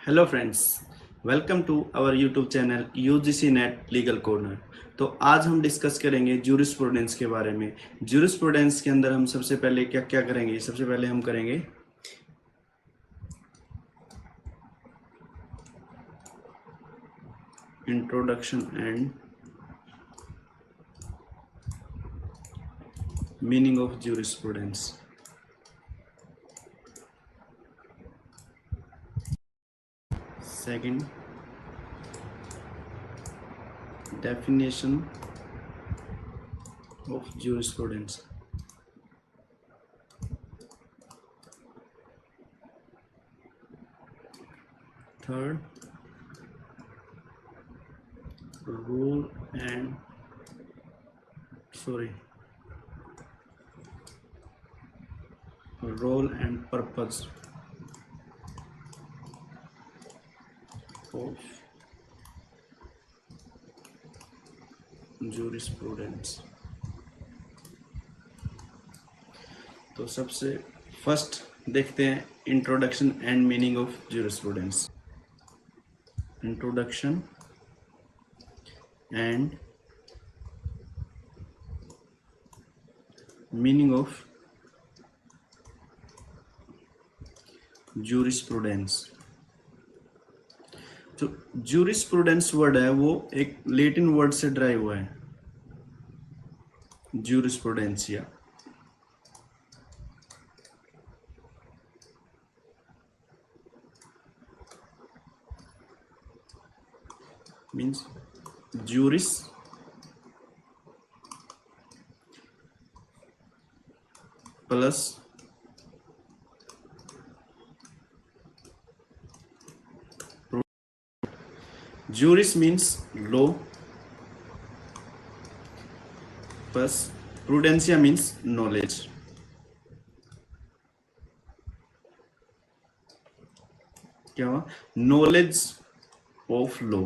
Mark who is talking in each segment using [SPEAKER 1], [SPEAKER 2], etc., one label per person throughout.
[SPEAKER 1] Hello friends, welcome to our YouTube channel UGC NET legal corner. तो आज हम discuss करेंगे ज्यूरिस्प्रूडेंस के बारे में। ज्यूरिस्प्रूडेंस के अंदर हम सबसे पहले क्या क्या करेंगे? सबसे पहले हम करेंगे introduction and meaning of jurisprudence. Second, definition of jurisprudence. Third, role and purpose of jurisprudence। तो सबसे फर्स्ट देखते हैं introduction and meaning of jurisprudence. Introduction and meaning of jurisprudence. जो ज्यूरिस्प्रूडेंस वर्ड है वो एक लैटिन वर्ड से ड्राइव हुआ है, jurisprudentia. Means juris plus juris means law plus prudentia means knowledge। क्या हुआ? Knowledge of law.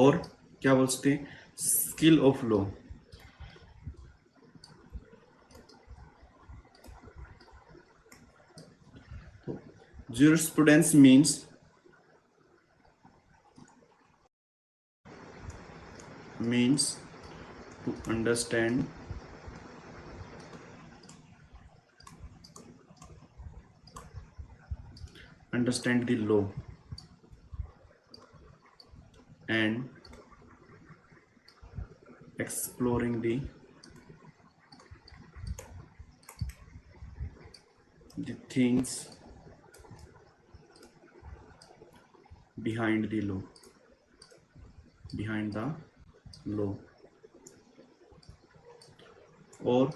[SPEAKER 1] और क्या बोल सकते हैं? Skill of law. तो jurisprudence means to understand the law and exploring the things behind the law, or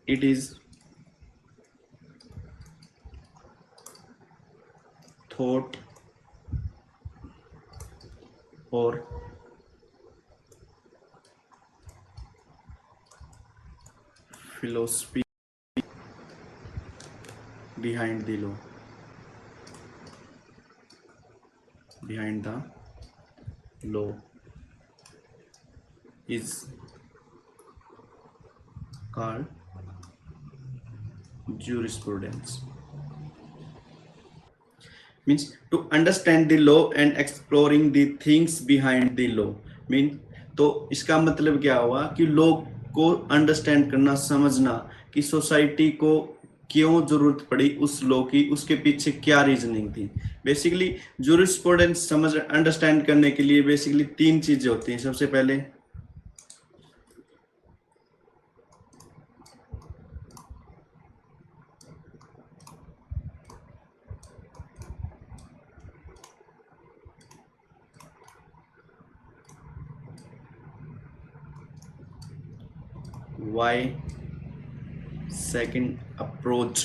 [SPEAKER 1] it is thought or philosophy behind the law, is called jurisprudence। Means to understand the law and exploring the things behind the law। Mean तो इसका मतलब क्या हुआ कि law को understand करना, समझना कि सोसाइटी को क्यों जरूरत पड़ी उस लॉ की, उसके पीछे क्या रीजनिंग थी। बेसिकली ज्यूरिस्प्रूडेंस समझ अंडरस्टैंड करने के लिए बेसिकली तीन चीजें होती हैं। सबसे पहले why, second approach,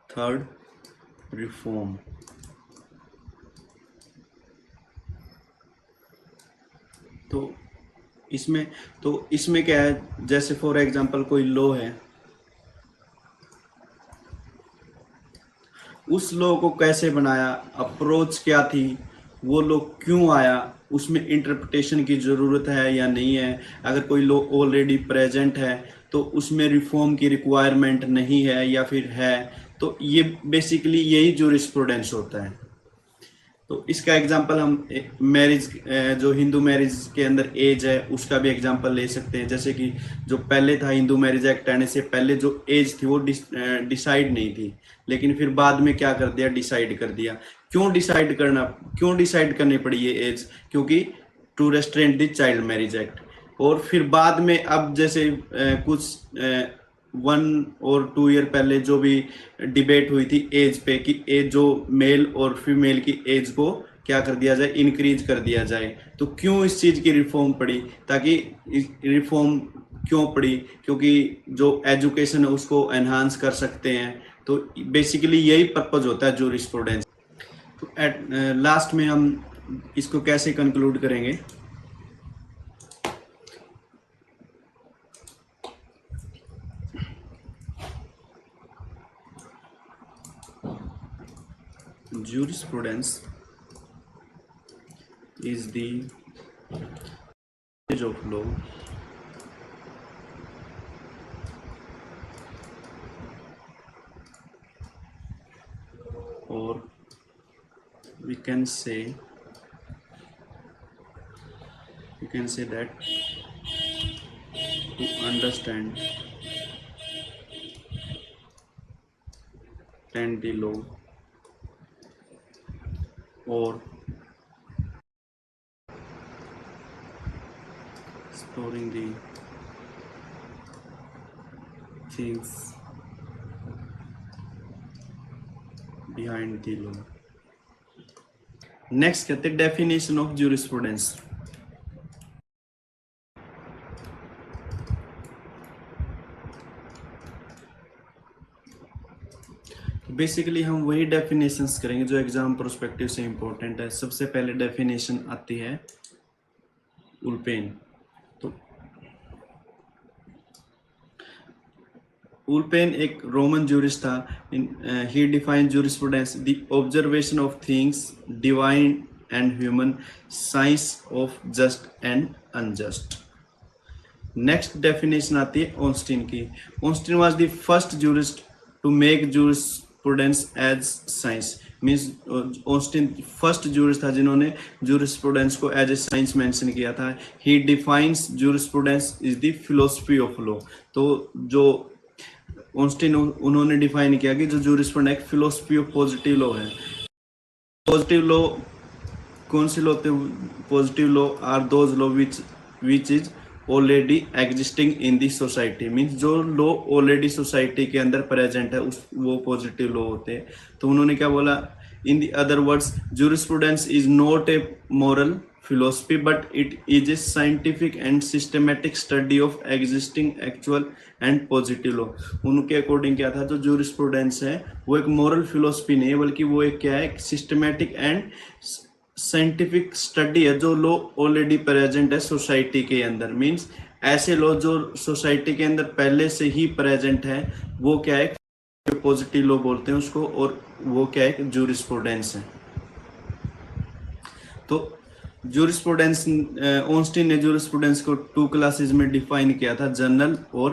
[SPEAKER 1] third reform. तो इसमें क्या है? जैसे फॉर एग्जांपल कोई लॉ है, उस लॉ को कैसे बनाया, अप्रोच क्या थी, वो लॉ क्यों आया, उसमें इंटरप्रिटेशन की ज़रूरत है या नहीं है, अगर कोई लॉ ऑलरेडी प्रेजेंट है तो उसमें रिफॉर्म की रिक्वायरमेंट नहीं है या फिर है, तो ये बेसिकली यही जूरिस्प्रूडेंस होता है। तो इसका एग्जांपल हम मैरिज, जो हिंदू मैरिज के अंदर एज है उसका भी एग्जांपल ले सकते हैं। जैसे कि जो पहले था हिंदू मैरिज एक्ट आने से पहले जो एज थी वो डिसाइड नहीं थी, लेकिन फिर बाद में क्या कर दिया, डिसाइड कर दिया। क्यों डिसाइड करनी पड़ी ये एज, क्योंकि to restraint the child marriage act. और फिर बाद में अब जैसे कुछ 1 और 2 ईयर पहले जो भी डिबेट हुई थी एज पे कि एज जो मेल और फीमेल की एज को क्या कर दिया जाए, इंक्रीज कर दिया जाए। तो क्यों इस चीज़ की रिफॉर्म पड़ी, ताकि रिफॉर्म क्यों पड़ी, क्योंकि जो एजुकेशन है उसको एनहांस कर सकते हैं। तो बेसिकली यही पर्पज होता है जूरिस्प्रूडेंस। तो एट लास्ट में हम इसको कैसे कंक्लूड करेंगे, jurisprudence is the knowledge of law or we can say that to understand the law or exploring the things behind the law। Next कहते हैं डेफिनेशन ऑफ जूरिस्प्रूडेंस। बेसिकली हम वही डेफिनेशंस करेंगे जो एग्जाम प्रोस्पेक्टिव से important है। सबसे पहले डेफिनेशन आती है उल्पेन। तो उल्पेन एक रोमन जूरिस्ट था। He define jurisprudence the observation of things divine and human, science of just and unjust. Next definition आती है ऑस्टिन की। Austin was the first jurist to make jurisprudence as science. Means Austin first jurist था जिन्होंने jurisprudence को as a science mention किया था। He defines jurisprudence is the philosophy of law. तो जो ऑस्टिन उन्होंने डिफाइन किया कि जो जूरिस्प्रूडेंस एक फिलोसफी ऑफ पॉजिटिव लॉ है। पॉजिटिव लॉ कौन से लॉ होते हैं? Positive law are those law which is already existing in the society. Means जो लॉ ऑलरेडी सोसाइटी के अंदर प्रेजेंट है उस वो पॉजिटिव लॉ होते हैं। तो उन्होंने क्या बोला, in the other words jurisprudence is not a moral philosophy but it is a scientific and systematic study of existing actual and positive law। उनके अकॉर्डिंग क्या था, जो जूरिस्प्रूडेंस है वो एक मॉरल फिलोसफी नहीं है, बल्कि वो एक क्या है, सिस्टमैटिक एंड साइंटिफिक स्टडी है जो लॉ ऑलरेडी प्रेजेंट है सोसाइटी के अंदर। मीन्स ऐसे लॉ जो सोसाइटी के अंदर पहले से ही प्रेजेंट है वो क्या है, पॉजिटिव लॉ बोलते हैं उसको, और वो क्या है, जूरिस्प्रूडेंस है। तो जूरिस्प्रूडेंस, ऑस्टिन ने जूरिस्प्रूडेंस को 2 क्लासेस में डिफाइन किया था, जनरल और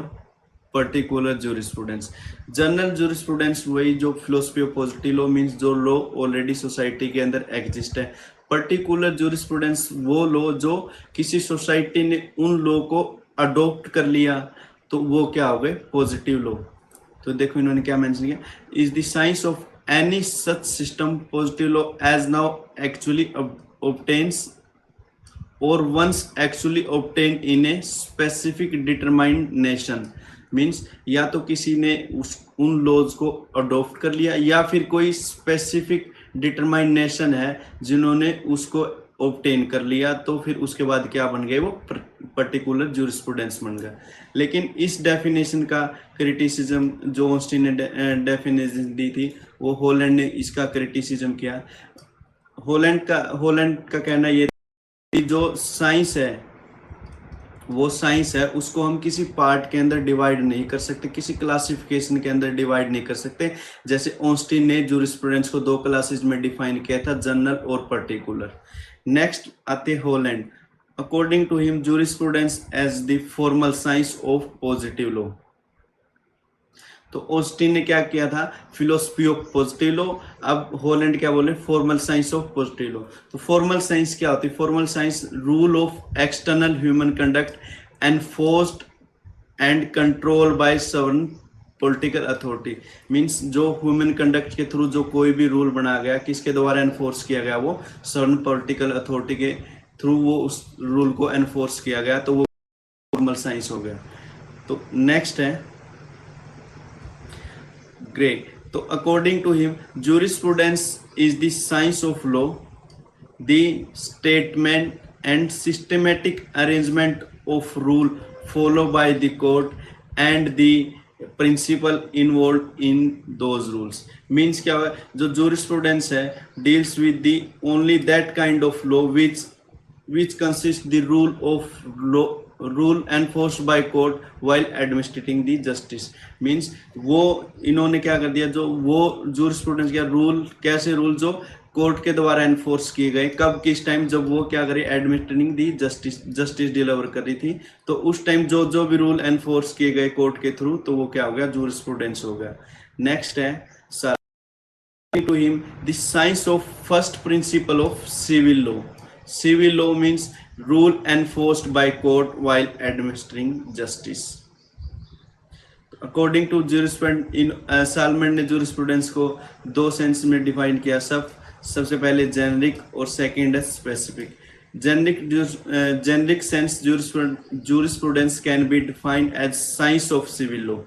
[SPEAKER 1] पर्टिकुलर जूरिस्प्रूडेंस। जनरल जूरिस्प्रूडेंस वही जो philosophy of positive law, means जो लॉ ऑलरेडी सोसाइटी के अंदर एग्जिस्ट है। पर्टिकुलर जूरिस्प्रूडेंस वो लॉ जो किसी सोसाइटी ने उन लॉ को अडॉप्ट कर लिया, तो वो क्या हो गए, पॉजिटिव लॉ। तो देखो इन्होंने क्या मेंशन किया, is the science of any such system positive law as now actually obtains or once actually obtained in a specific determined nation। Means या तो किसी ने उन लॉज को अडॉप्ट कर लिया या फिर कोई स्पेसिफिक डिटरमाइंड नेशन है जिन्होंने उसको ऑब्टेन कर लिया, तो फिर उसके बाद क्या बन गए, वो पर्टिकुलर जूरिस्प्रूडेंस बन गया। लेकिन इस डेफिनेशन का क्रिटिसिज्म जो ऑस्टिन ने डेफिनेशन दी थी, वो हॉलैंड ने इसका क्रिटिसिज्म किया। हॉलैंड का कहना ये कि जो साइंस है वो साइंस है उसको हम किसी पार्ट के अंदर डिवाइड नहीं कर सकते, किसी क्लासिफिकेशन के अंदर डिवाइड नहीं कर सकते। जैसे ऑस्टिन ने जूरिस्प्रूडेंस को दो क्लासेस में डिफाइन किया था, जनरल और पर्टिकुलर। नेक्स्ट आते Holland. According to him jurisprudence as the formal science of positive law. तो ऑस्टिन ने क्या किया था, फिलोसफी ऑफ पॉजिटिव लॉ। अब हॉलैंड क्या बोले, formal science of positive law. तो फॉर्मल साइंस क्या होती है, formal science rule of external human conduct enforced and control by sovereign political authority. Means जो ह्यूमन कंडक्ट के थ्रू जो कोई भी रूल बना गया, किसके द्वारा एनफोर्स किया गया, वो सवर्न पॉलिटिकल अथॉरिटी के थ्रू वो उस रूल को एनफोर्स किया गया, तो वो फॉर्मल साइंस हो गया। तो नेक्स्ट है ग्रे। तो according to him jurisprudence is the science of law, the statement and systematic arrangement of rule followed by the court and the principle involved in those rules। Means क्या हुआ, जो jurisprudence है deals with the only that kind of law which consists the rule enforced by court while administrating the justice। Means वो इन्होंने क्या कर दिया, जो वो jurisprudence क्या रूल, कैसे रूल जो कोर्ट के द्वारा एनफोर्स किए गए, कब किस टाइम, जब वो क्या करे, एडमिनिस्ट्रेटिंग दी जस्टिस डिलीवर कर रही थी, तो उस टाइम जो जो भी रूल एनफोर्स किए गए कोर्ट के थ्रू, तो वो क्या हो गया, जूरिस्प्रूडेंस हो गया। नेक्स्ट है to him the science of first principle of civil law। civil law means rule enforced by court while administering justice। According to jurisprudence इन सालमन ने jurisprudence को दो सेंस में डिफाइन किया। सबसे पहले जेनरिक और सेकंड है specific. Generic sense jurisprudence can be defined as science of civil law,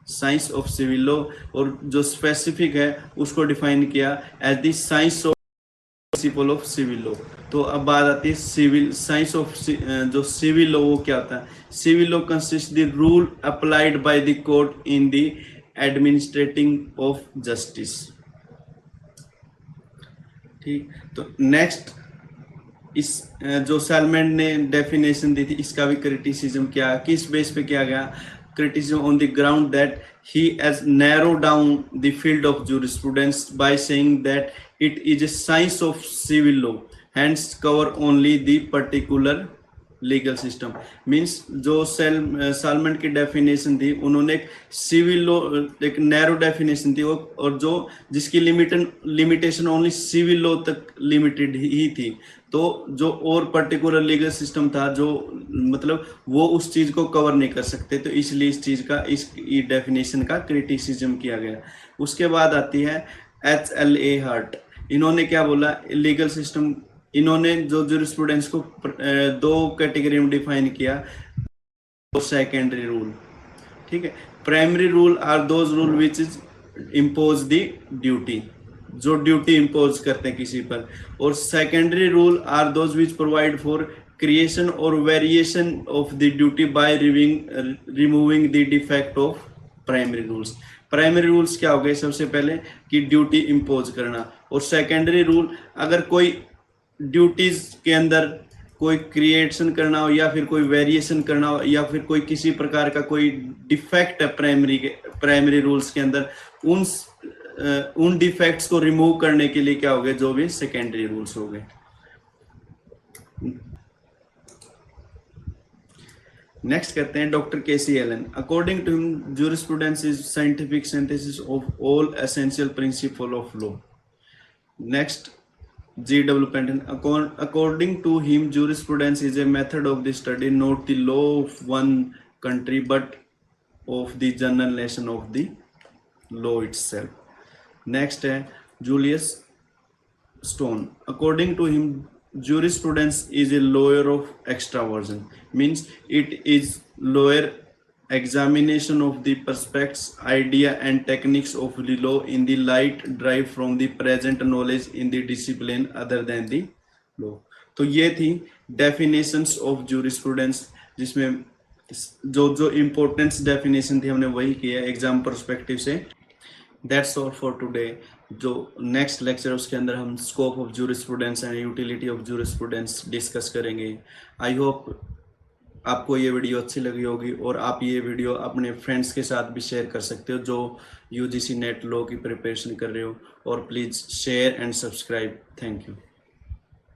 [SPEAKER 1] science of civil law, और जो स्पेसिफिक है उसको डिफाइन किया as the science of principle of civil law. तो अब बात आती है सिविल साइंस ऑफ जो सिविल लॉ, वो क्या होता है, civil law consist the rule applied by the court in the administrating of justice. ठीक, तो नेक्स्ट इस जो सैलमन ने डेफिनेशन दी थी, इसका भी क्रिटिसिज्म किया, किस बेस पे किया गया, criticism on the ground that he has narrowed down the field of jurisprudence by saying that it is a science of civil law, hence cover only the particular legal system. Means जो salmon की definition थी, उन्होंने एक civil law, एक narrow definition थी, और जो जिसकी लिमिटेशन ओनली सिविल लॉ तक लिमिटेड ही थी। तो जो और पर्टिकुलर लीगल सिस्टम था, जो मतलब वो उस चीज को कवर नहीं कर सकते, तो इसलिए इस चीज का, इस डेफिनेशन का क्रिटिसिज्म किया गया। उसके बाद आती है HLA हार्ट। इन्होंने क्या बोला, लीगल सिस्टम, इन्होंने जो jurisprudence को दो कैटेगरी में डिफाइन किया, सेकेंडरी रूल। ठीक है, primary rule are those rule which is impose the duty, जो ड्यूटी इम्पोज करते हैं किसी पर, और secondary rule are those which provide for creation और variation of the duty by removing the defect of primary rules. Primary rules क्या हो गए, सबसे पहले कि ड्यूटी इम्पोज करना, और सेकेंडरी रूल अगर कोई ड्यूटीज के अंदर कोई क्रिएशन करना हो, या फिर कोई वेरिएशन करना हो, या फिर कोई किसी प्रकार का कोई डिफेक्ट है प्राइमरी रूल्स के अंदर, उन डिफेक्ट्स को रिमूव करने के लिए क्या हो गए, जो भी सेकेंडरी रूल्स हो गए। नेक्स्ट करते हैं doctor K C Allen. According to him jurisprudence is scientific synthesis of all essential principle of law. Next G.W. Penton. According to him, jurisprudence is a method of the study, not the law of one country, but of the general nation of the law itself. Next है Julius Stone. According to him, jurisprudence is a lawyer of extraversion. Means it is lawyer examination of the perspectives, idea and techniques of the law in the light derived from the present knowledge in the discipline other than the law। तो ये थी definitions of jurisprudence, जिसमें जो importance definition थी हमने वही किया exam perspective से। That's all for today। जो नेक्स्ट लेक्चर उसके अंदर हम scope of jurisprudence and utility of jurisprudence discuss करेंगे। आई होप आपको ये वीडियो अच्छी लगी होगी और आप ये वीडियो अपने फ्रेंड्स के साथ भी शेयर कर सकते हो जो यूजीसी नेट लॉ की प्रिपरेशन कर रहे हो। और please share and subscribe. Thank you.